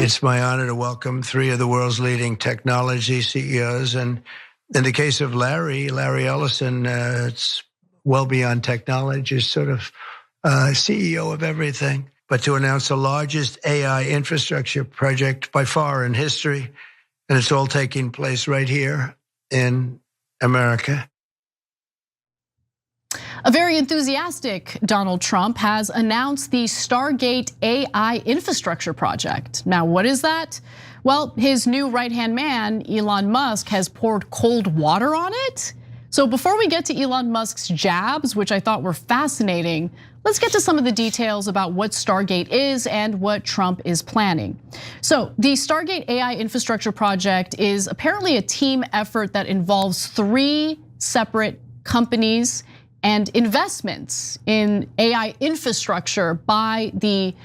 It's my honor to welcome three of the world's leading technology CEOs. And in the case of Larry Ellison, it's well beyond technology, it's sort of CEO of everything. But to announce the largest AI infrastructure project by far in history, and it's all taking place right here in America. A very enthusiastic Donald Trump has announced the Stargate AI infrastructure project. Now, what is that? Well, his new right-hand man, Elon Musk, has poured cold water on it. So before we get to Elon Musk's jabs, which I thought were fascinating, let's get to some of the details about what Stargate is and what Trump is planning. So the Stargate AI infrastructure project is apparently a team effort that involves 3 separate companies and investments in AI infrastructure by the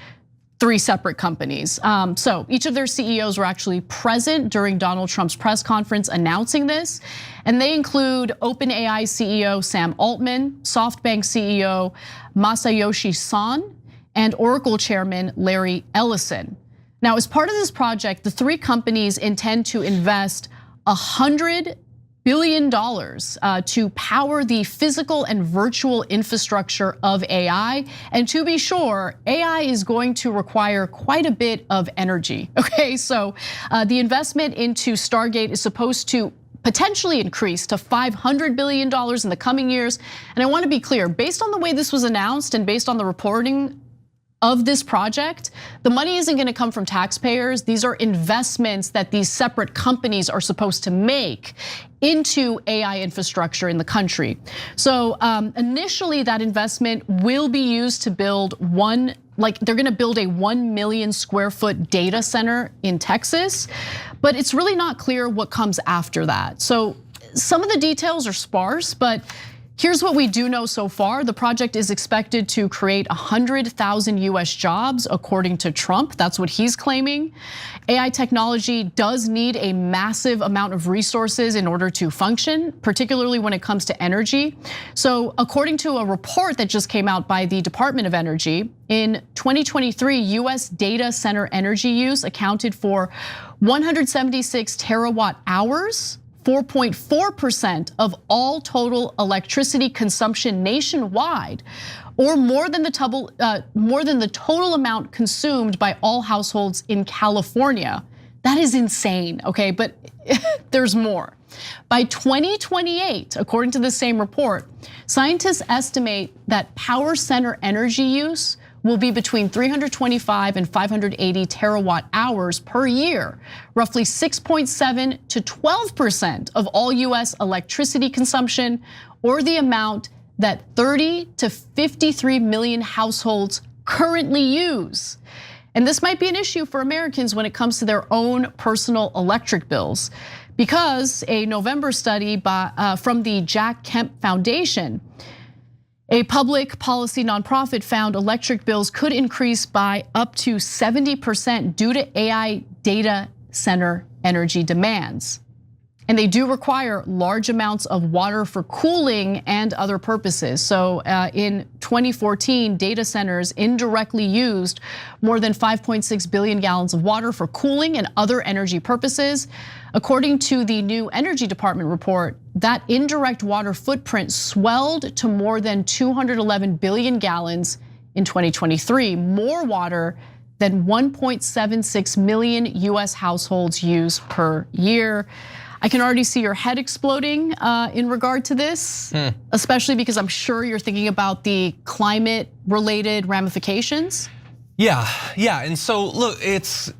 3 separate companies. So each of their CEOs were actually present during Donald Trump's press conference announcing this. And they include OpenAI CEO Sam Altman, SoftBank CEO Masayoshi Son, and Oracle chairman Larry Ellison. Now, as part of this project, the 3 companies intend to invest $100 billion to power the physical and virtual infrastructure of AI. And to be sure, AI is going to require quite a bit of energy. Okay, so the investment into Stargate is supposed to potentially increase to $500 billion in the coming years. And I want to be clear, based on the way this was announced and based on the reporting of this project, the money isn't going to come from taxpayers. These are investments that these separate companies are supposed to make into AI infrastructure in the country. So initially that investment will be used to build they're gonna build a 1 million square foot data center in Texas, but it's really not clear what comes after that. So some of the details are sparse, but here's what we do know so far. The project is expected to create 100,000 US jobs, according to Trump. That's what he's claiming. AI technology does need a massive amount of resources in order to function, particularly when it comes to energy. So according to a report that just came out by the Department of Energy, in 2023, US data center energy use accounted for 176 terawatt hours, 4.4% of all total electricity consumption nationwide, or more than the total amount consumed by all households in California. That is insane, okay? But there's more. By 2028, according to the same report, scientists estimate that power center energy use will be between 325 and 580 terawatt hours per year, roughly 6.7 to 12% of all US electricity consumption, or the amount that 30 to 53 million households currently use. And this might be an issue for Americans when it comes to their own personal electric bills, because a November study from the Jack Kemp Foundation, a public policy nonprofit, found electric bills could increase by up to 70% due to AI data center energy demands. And they do require large amounts of water for cooling and other purposes. So in 2014, data centers indirectly used more than 5.6 billion gallons of water for cooling and other energy purposes. According to the new Energy Department report, that indirect water footprint swelled to more than 211 billion gallons in 2023, more water than 1.76 million US households use per year. I can already see your head exploding in regard to this, especially because I'm sure you're thinking about the climate-related ramifications. Yeah, and so look, it's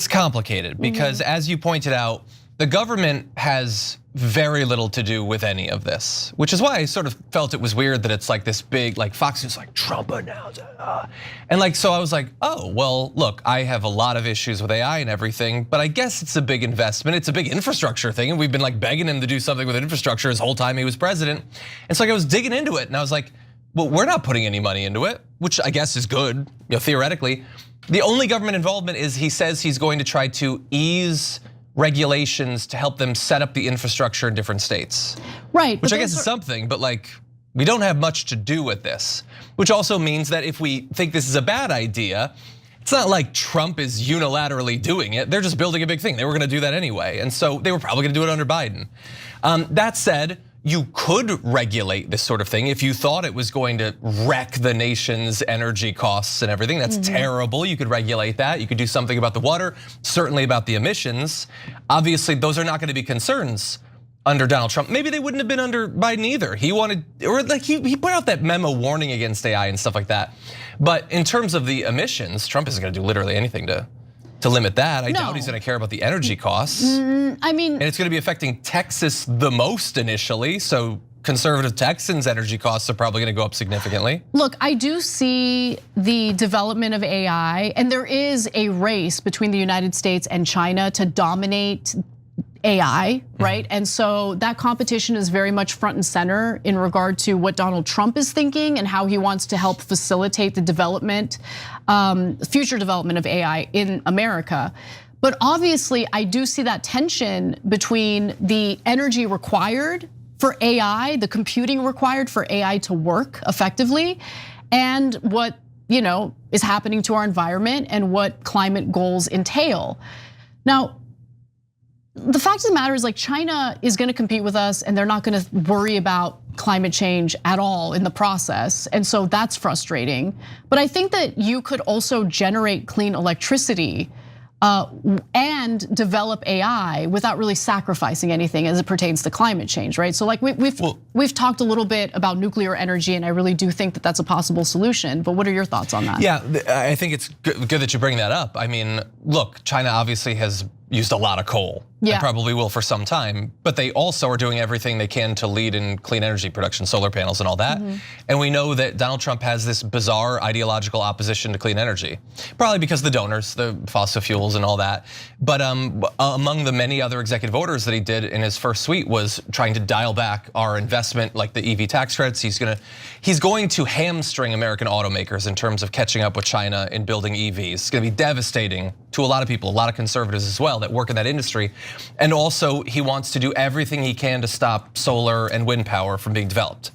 complicated because as you pointed out, the government has very little to do with any of this, which is why I sort of felt it was weird that it's like this big, like Fox News, like Trump announced it. And like, so I was like, oh, well, look, I have a lot of issues with AI and everything, but I guess it's a big investment. It's a big infrastructure thing. And we've been like begging him to do something with infrastructure his whole time he was president. And so like I was digging into it and I was like, well, we're not putting any money into it, which I guess is good, theoretically. The only government involvement is he says he's going to try to ease regulations to help them set up the infrastructure in different states. Right. Which I guess is something, but like, we don't have much to do with this. Which also means that if we think this is a bad idea, It's not like Trump is unilaterally doing it. They're just building a big thing. They were gonna do that anyway. And so they were probably gonna do it under Biden. That said, you could regulate this sort of thing if you thought it was going to wreck the nation's energy costs and everything. That's terrible. You could regulate that. You could do something about the water, certainly about the emissions. Obviously, those are not going to be concerns under Donald Trump. Maybe they wouldn't have been under Biden either. He wanted, or like he put out that memo warning against AI and stuff like that. But in terms of the emissions, Trump isn't going to do literally anything to limit that. I doubt he's gonna care about the energy costs. I mean, and it's gonna be affecting Texas the most initially, so conservative Texans' energy costs are probably gonna go up significantly. Look, I do see the development of AI, and there is a race between the United States and China to dominate AI, right? And so that competition is very much front and center in regard to what Donald Trump is thinking and how he wants to help facilitate the development, future development of AI in America. But obviously, I do see that tension between the energy required for AI, the computing required for AI to work effectively, and what is happening to our environment and what climate goals entail. Now, the fact of the matter is, like, China is gonna compete with us and they're not gonna worry about climate change at all in the process. And so that's frustrating. But I think that you could also generate clean electricity and develop AI without really sacrificing anything as it pertains to climate change, right? So like we've talked a little bit about nuclear energy, and I really do think that that's a possible solution. But what are your thoughts on that? Yeah, I think it's good that you bring that up. I mean, look, China obviously has used a lot of coal. Yeah. And probably will for some time, but they also are doing everything they can to lead in clean energy production, solar panels and all that. And we know that Donald Trump has this bizarre ideological opposition to clean energy, probably because of the donors, the fossil fuels and all that. But among the many other executive orders that he did in his first suite was trying to dial back our investment, like the EV tax credits. He's going to hamstring American automakers in terms of catching up with China in building EVs. It's gonna be devastating to a lot of people, a lot of conservatives as well that work in that industry. And also, he wants to do everything he can to stop solar and wind power from being developed.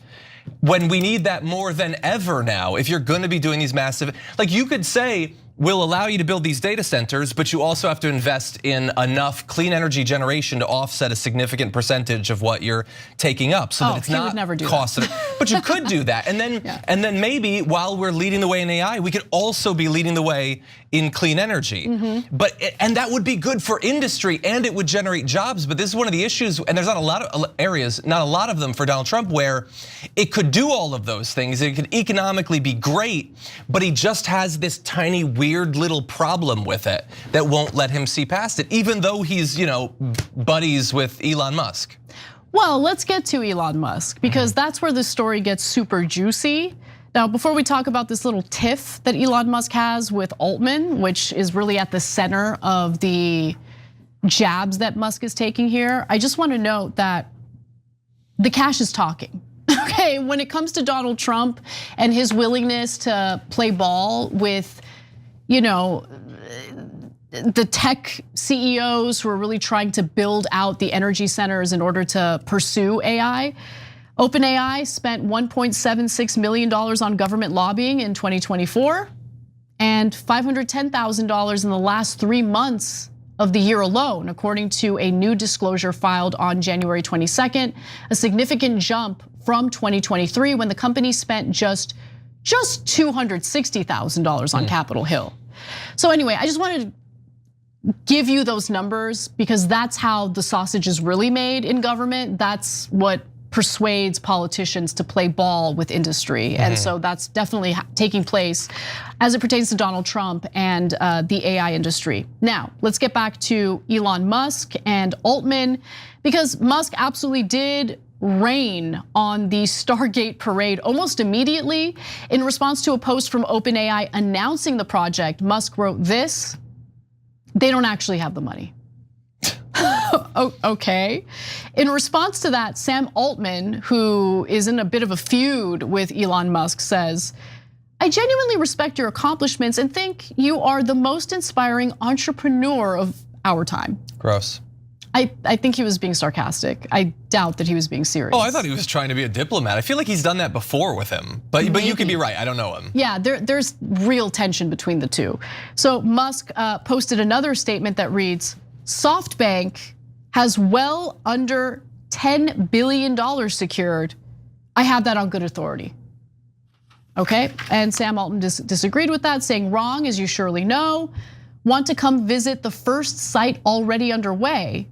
When we need that more than ever now, if you're gonna be doing these massive, like you could say, we'll allow you to build these data centers, but you also have to invest in enough clean energy generation to offset a significant percentage of what you're taking up, so that it's not costing. But you could do that, and then maybe while we're leading the way in AI, we could also be leading the way in clean energy. And that would be good for industry, and it would generate jobs. But this is one of the issues, and there's not a lot of areas, not a lot of them for Donald Trump, where it could do all of those things. It could economically be great, but he just has this tiny weird little problem with it that won't let him see past it, even though he's buddies with Elon Musk. Well, let's get to Elon Musk, because that's where the story gets super juicy. Now, before we talk about this little tiff that Elon Musk has with Altman, which is really at the center of the jabs that Musk is taking here, I just want to note that the cash is talking. Okay, when it comes to Donald Trump and his willingness to play ball with, the tech CEOs who are really trying to build out the energy centers in order to pursue AI. OpenAI spent $1.76 million on government lobbying in 2024 and $510,000 in the last 3 months of the year alone, according to a new disclosure filed on January 22nd, a significant jump from 2023 when the company spent just $260,000 on Capitol Hill. So anyway, I just wanted to give you those numbers because that's how the sausage is really made in government. That's what persuades politicians to play ball with industry. And so that's definitely taking place as it pertains to Donald Trump and the AI industry. Now, let's get back to Elon Musk and Altman, because Musk absolutely did rain on the Stargate parade almost immediately. In response to a post from OpenAI announcing the project, Musk wrote this: "They don't actually have the money." Okay. In response to that, Sam Altman, who is in a bit of a feud with Elon Musk, says, "I genuinely respect your accomplishments and think you are the most inspiring entrepreneur of our time." Gross. I think he was being sarcastic. I doubt that he was being serious. Oh, I thought he was trying to be a diplomat. I feel like he's done that before with him, but you could be right. I don't know him. Yeah, there's real tension between the two. So Musk posted another statement that reads, SoftBank has well under $10 billion secured. I have that on good authority. Okay, and Sam Altman disagreed with that, saying wrong, as you surely know. Want to come visit the first site already underway.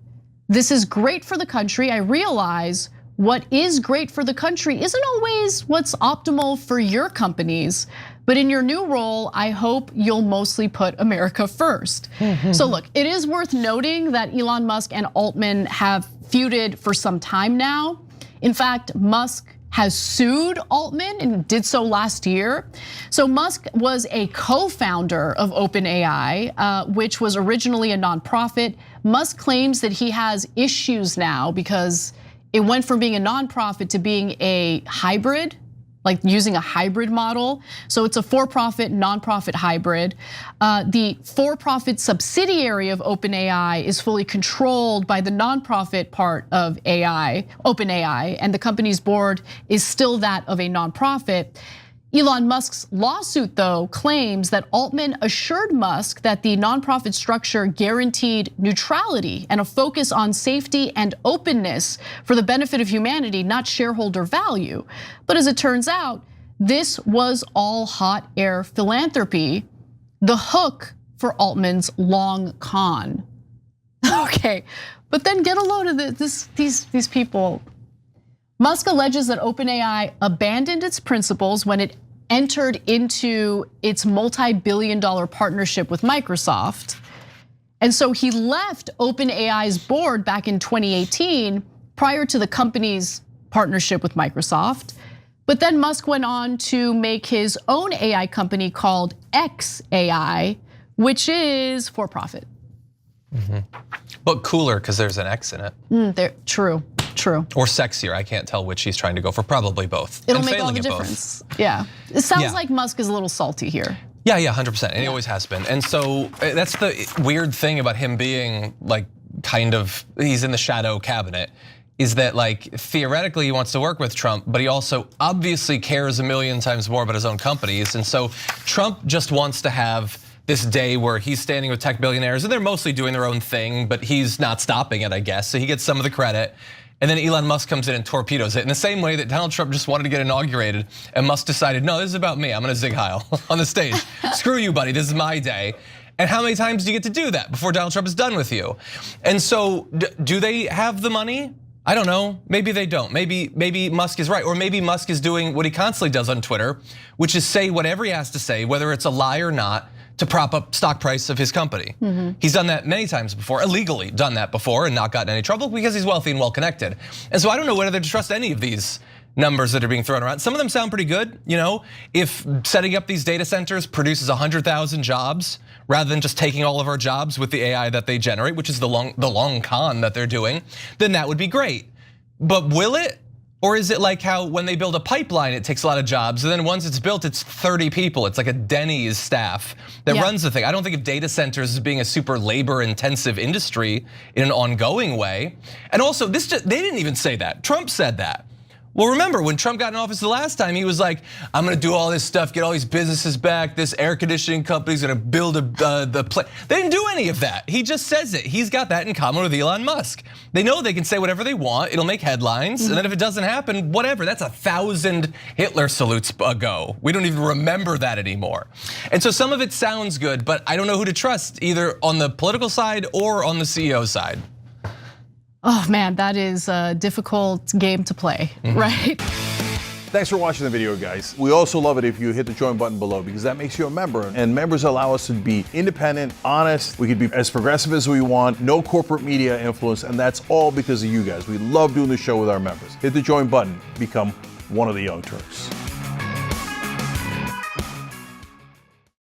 This is great for the country. I realize what is great for the country isn't always what's optimal for your companies, but in your new role, I hope you'll mostly put America first. So look, it is worth noting that Elon Musk and Altman have feuded for some time now. In fact, Musk has sued Altman and did so last year. So Musk was a co-founder of OpenAI, which was originally a nonprofit. Musk claims that he has issues now because it went from being a nonprofit to being a hybrid, like using a hybrid model. So it's a for-profit, nonprofit hybrid. The for-profit subsidiary of OpenAI is fully controlled by the nonprofit part of OpenAI, and the company's board is still that of a nonprofit. Elon Musk's lawsuit, though, claims that Altman assured Musk that the nonprofit structure guaranteed neutrality and a focus on safety and openness for the benefit of humanity, not shareholder value. But as it turns out, this was all hot air philanthropy, the hook for Altman's long con. Okay, but then get a load of these people. Musk alleges that OpenAI abandoned its principles when it entered into its multi-billion-dollar partnership with Microsoft. And so he left OpenAI's board back in 2018 prior to the company's partnership with Microsoft. But then Musk went on to make his own AI company called xAI, which is for profit. But cooler because there's an X in it. True. Or sexier, I can't tell which he's trying to go for, probably both. It'll make all the difference, yeah. It sounds like Musk is a little salty here. Yeah, 100%, and he always has been. And so that's the weird thing about him being like he's in the shadow cabinet, is that like theoretically he wants to work with Trump, but he also obviously cares a million times more about his own companies. And so Trump just wants to have this day where he's standing with tech billionaires and they're mostly doing their own thing, but he's not stopping it, I guess. So he gets some of the credit. And then Elon Musk comes in and torpedoes it in the same way that Donald Trump just wanted to get inaugurated and Musk decided, no, this is about me, I'm gonna zig heil on the stage. Screw you, buddy, this is my day. And how many times do you get to do that before Donald Trump is done with you? And so do they have the money? I don't know, maybe they don't. Maybe Musk is right, or maybe Musk is doing what he constantly does on Twitter, which is say whatever he has to say, whether it's a lie or not, to prop up stock price of his company. He's done that many times before, illegally done that before and not gotten any trouble because he's wealthy and well connected. And so I don't know whether to trust any of these numbers that are being thrown around. Some of them sound pretty good, if setting up these data centers produces 100,000 jobs rather than just taking all of our jobs with the AI that they generate, which is the long con that they're doing, then that would be great. But will it? Or is it like how when they build a pipeline, it takes a lot of jobs, and then once it's built, it's 30 people. It's like a Denny's staff that runs the thing. I don't think of data centers as being a super labor-intensive industry in an ongoing way. And also, they didn't even say that. Trump said that. Well, remember when Trump got in office the last time, he was like, I'm gonna do all this stuff, get all these businesses back, this air conditioning company's gonna build the plant. They didn't do any of that. He just says it. He's got that in common with Elon Musk. They know they can say whatever they want, it'll make headlines, and then if it doesn't happen, whatever, that's 1,000 Hitler salutes ago. We don't even remember that anymore. And so some of it sounds good, but I don't know who to trust, either on the political side or on the CEO side. Oh man, that is a difficult game to play, right? Thanks for watching the video, guys. We also love it if you hit the join button below because that makes you a member, and members allow us to be independent, honest. We can be as progressive as we want, no corporate media influence, and that's all because of you guys. We love doing the show with our members. Hit the join button, become one of the Young Turks.